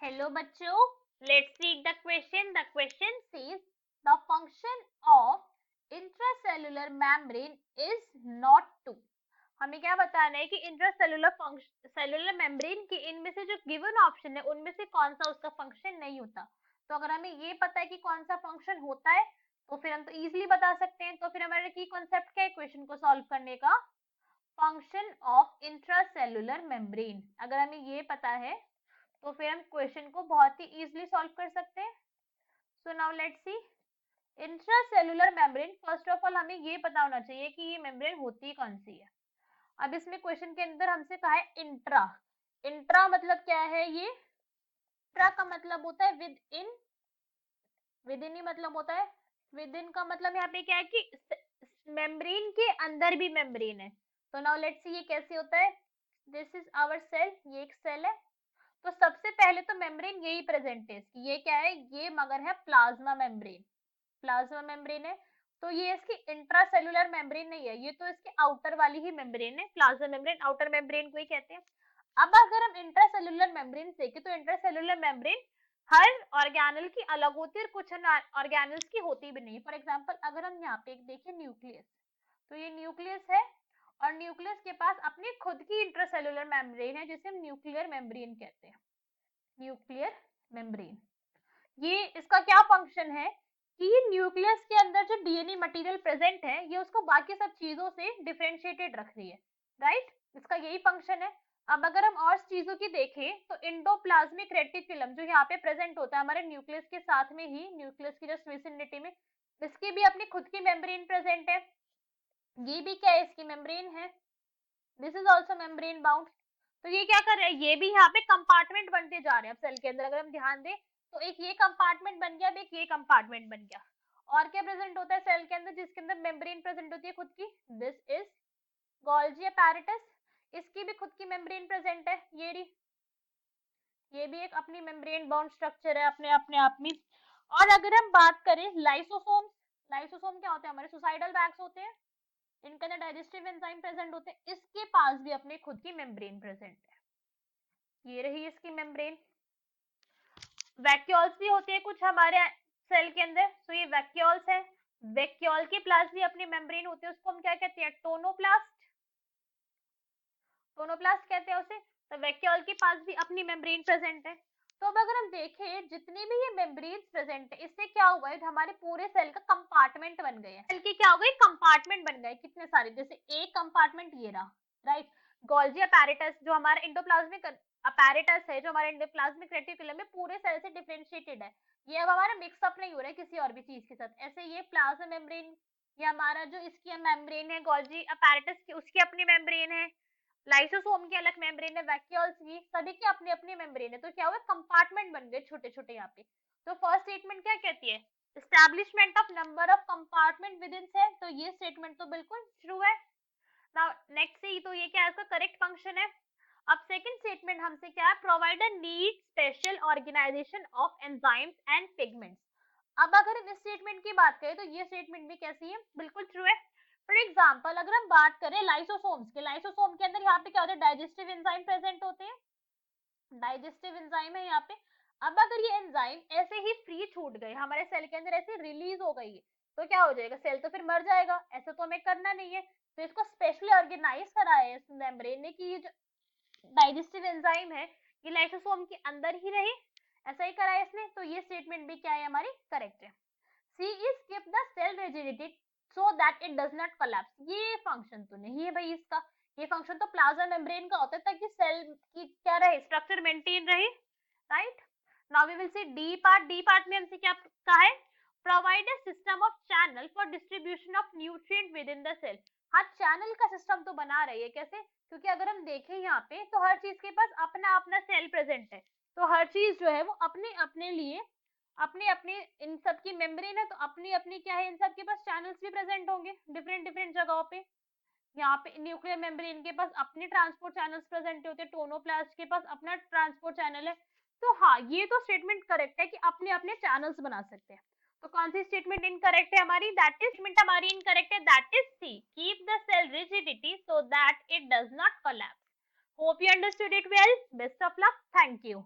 Hello बच्चों, let's read the question. The question says the function of intracellular membrane is not to. हमें क्या बताना है कि इंट्रासेलुलर सेलुलर मेम्ब्रेन के इनमें से जो गिवन ऑप्शन है उनमें से कौन सा उसका फंक्शन नहीं होता। तो अगर हमें ये पता है कि कौन सा फंक्शन होता है तो फिर हम तो इजीली बता सकते हैं। तो फिर हमारे की कॉन्सेप्ट क्या है क्वेश्चन को सॉल्व करने का, फंक्शन ऑफ इंट्रासेलुलर मेम्ब्रेन। अगर हमें ये पता है तो फिर हम क्वेश्चन को बहुत ही इजीली सॉल्व कर सकते हैं। So now let's see intracellular membrane. First of all हमें ये पता होना चाहिए कि ये मेम्ब्रेन होती कौन सी है। अब इसमें क्वेश्चन के अंदर हमसे कहा है इंट्रा। इंट्रा मतलब क्या है, ये इंट्रा का मतलब होता है विद इन, विद इन ही मतलब होता है। विद इन का मतलब यहाँ पे क्या है कि मेम्ब्रेन के अंदर भी मेम्ब्रेन है। तो नाउ लेट्स सी ये कैसे होता है। दिस इज आवर सेल, ये एक सेल है। तो सबसे पहले तो मेम्ब्रेन यही प्रेजेंट है इसकी, ये क्या है, ये मगर है प्लाज्मा मेम्ब्रेन। प्लाज्मा मेम्ब्रेन है तो ये इसकी इंट्रासेलुलर मेम्ब्रेन नहीं है, ये तो इसके आउटर वाली ही मेम्ब्रेन है। प्लाज्मा मेम्ब्रेन आउटर मेम्ब्रेन को ही कहते हैं। अब अगर हम इंट्रासेलुलर मेम्ब्रेन देखें तो इंट्रासेलुलर मेम्ब्रेन हर ऑर्गेनल की अलग होती है और कुछ ऑर्गेनल्स की होती भी नहीं। फॉर एग्जांपल अगर हम यहाँ पे देखें न्यूक्लियस, तो ये न्यूक्लियस है और न्यूक्लियस के पास अपनी खुद की इंट्रासेलुलर मेम्ब्रेन है जिसे हम न्यूक्लियर मेम्ब्रेन कहते हैं। न्यूक्लियर मेम्ब्रेन, ये इसका क्या फंक्शन है कि न्यूक्लियस के अंदर जो डीएनए मटेरियल प्रेजेंट है ये उसको बाकी सब चीजों से डिफरेंशिएटेड रख रही है, राइट। इसका यही फंक्शन है। अब अगर हम और चीजों की देखें तो इंडोप्लाज्मिक रेटिकुलम जो यहाँ पे प्रेजेंट होता है हमारे न्यूक्लियस के साथ में ही, न्यूक्लियस की जस्ट विसिनिटी में, इसकी भी अपनी खुद की मेम्ब्रेन प्रेजेंट है। ये भी क्या है, इसकी मेम्ब्रेन है। This is also membrane bound. तो ये क्या कर रहे हैं, ये भी यहाँ पे कंपार्टमेंट बनते जा रहे हैं। अब सेल के अंदर अगर हम ध्यान दें तो एक ये कंपार्टमेंट बन गया, अब एक ये कंपार्टमेंट बन गया। और क्या प्रेजेंट होता है सेल के अंदर जिसके अंदर मेम्ब्रेन प्रेजेंट होती है खुद की, दिस इज गोल्जी अपैरेटस। इसकी भी खुद की मेम्ब्रेन प्रेजेंट है, ये भी एक अपनी मेम्ब्रेन बाउंड स्ट्रक्चर है अपने अपने आप में। और अगर हम बात करें लाइसोसोम, लाइसोसोम क्या होते हैं, हमारे सुसाइडल बैग्स होते हैं, इनके अंदर डाइजेस्टिव एंजाइम प्रेजेंट होते हैं। इसके पास भी अपने खुद की मेम्ब्रेन प्रेजेंट है, ये रही इसकी मेम्ब्रेन। वैक्यूल्स भी होते हैं कुछ हमारे सेल के अंदर, तो ये वैक्यूल्स है। वैक्यूल के पास भी अपनी मेम्ब्रेन होती है, उसको हम क्या कहते हैं, टोनोप्लास्ट, टोनोप्लास्ट कहते हैं उसे। तो वैक्यूल के पास भी अपनी मेम्ब्रेन प्रेजेंट है। तो अब अगर हम देखें जितनी भी ये मेम्ब्रेन्स प्रेजेंट है, इससे क्या हुआ है, हमारे पूरे सेल का कंपार्टमेंट बन गए हैं। सेल के क्या हो गए, कंपार्टमेंट बन गए कितने सारे, जैसे एक कंपार्टमेंट ये रहा, राइट। गोल्जी अपैरेटस जो हमारा इंडोप्लाज्मिक अपैरेटस है, जो हमारे इंडोप्लाज्मिक रेटिकुलम में पूरे सेल से डिफरेंशिएटेड है। ये अब हमारा मिक्सअप नहीं हो रहा है किसी और भी चीज के साथ। ऐसे ये प्लाज्मा मेम्ब्रेन, ये हमारा जो इसकी मेम्ब्रेन है गोल्जी अपैरेटस की, उसकी अपनी मेम्ब्रेन है। लाइसोसोम की अलग मेम्ब्रेन है, वैक्यूल्स की, सभी की अपनी अपनी मेम्ब्रेन है। तो क्या हुआ, कंपार्टमेंट बन गए छोटे छोटे यहाँ पे। तो फर्स्ट स्टेटमेंट क्या कहती है, establishment of number of compartment within cell. तो ये स्टेटमेंट तो बिल्कुल ट्रू है। नाउ नेक्स्ट से तो ये क्या है, इसका करेक्ट फंक्शन है। अब सेकंड स्टेटमेंट हमसे क्या है, provider need special organisation of enzymes and pigments. अब अगर हम इस स्टेटमेंट की बात करें तो ये स्टेटमेंट भी कैसी है, बिल्कुल ट्रू है। फॉर एग्जाम्पल अगर हम बात करें लाइसोसोम्स के, लाइसोसोम के अंदर यहाँ पे क्या होता है, डाइजेस्टिव एंजाइम प्रेजेंट होते हैं, डाइजेस्टिव एंजाइम है यहाँ पे। अब अगर ये एंजाइम ऐसे ही फ्री छूट गए हमारे सेल के अंदर, ऐसे रिलीज हो गई तो क्या हो जाएगा, सेल तो फिर मर जाएगा। ऐसा तो हमें करना नहीं है, तो इसको स्पेशली ऑर्गेनाइज करा है इस मेम्ब्रेन ने कि ये जो डाइजेस्टिव एंजाइम है ये लाइसोसोम के अंदर ही रहे, ऐसा ही करा है इसने। तो ये स्टेटमेंट भी क्या है, हमारी करेक्ट है। C is keep the cell rigidity so that it does not collapse। ये फंक्शन तो नहीं है भाई इसका, ये फंक्शन तो प्लाज्मा मेम्ब्रेन का होता है ताकि सेल की क्या रहे, स्ट्रक्चर मेंटेन रहे, right. Now we will see D part. D part में हमसे क्या कहा है, provide a system of channel for distribution of nutrient within the cell. हाँ, चैनल का सिस्टम तो बना रही है, कैसे, क्योंकि अगर हम देखें यहाँ पे तो हर चीज के पास अपना अपना सेल प्रेजेंट है, तो हर चीज जो है वो अपने अपने लिए अपनी अपनी इन सब की मेम्ब्रेन है, तो अपनी अपनी क्या है, इन सब के पास चैनल्स भी प्रेजेंट होंगे डिफरेंट डिफरेंट जगहों पे। यहाँ पे न्यूक्लियर मेम्ब्रेन के पास अपने ट्रांसपोर्ट चैनल्स प्रेजेंट होते हैं, टोनोप्लास्ट के पास अपना ट्रांसपोर्ट चैनल है। तो हाँ, ये तो स्टेटमेंट करेक्ट है कि अपने अपने चैनल्स बना सकते हैं। तो कौन सी स्टेटमेंट इनकरेक्ट है हमारी, दैट इज स्टेटमेंट हमारी इनकरेक्ट है, that is C, keep the cell rigidity so that it does not collapse. Hope you understood it well, best of luck, thank you.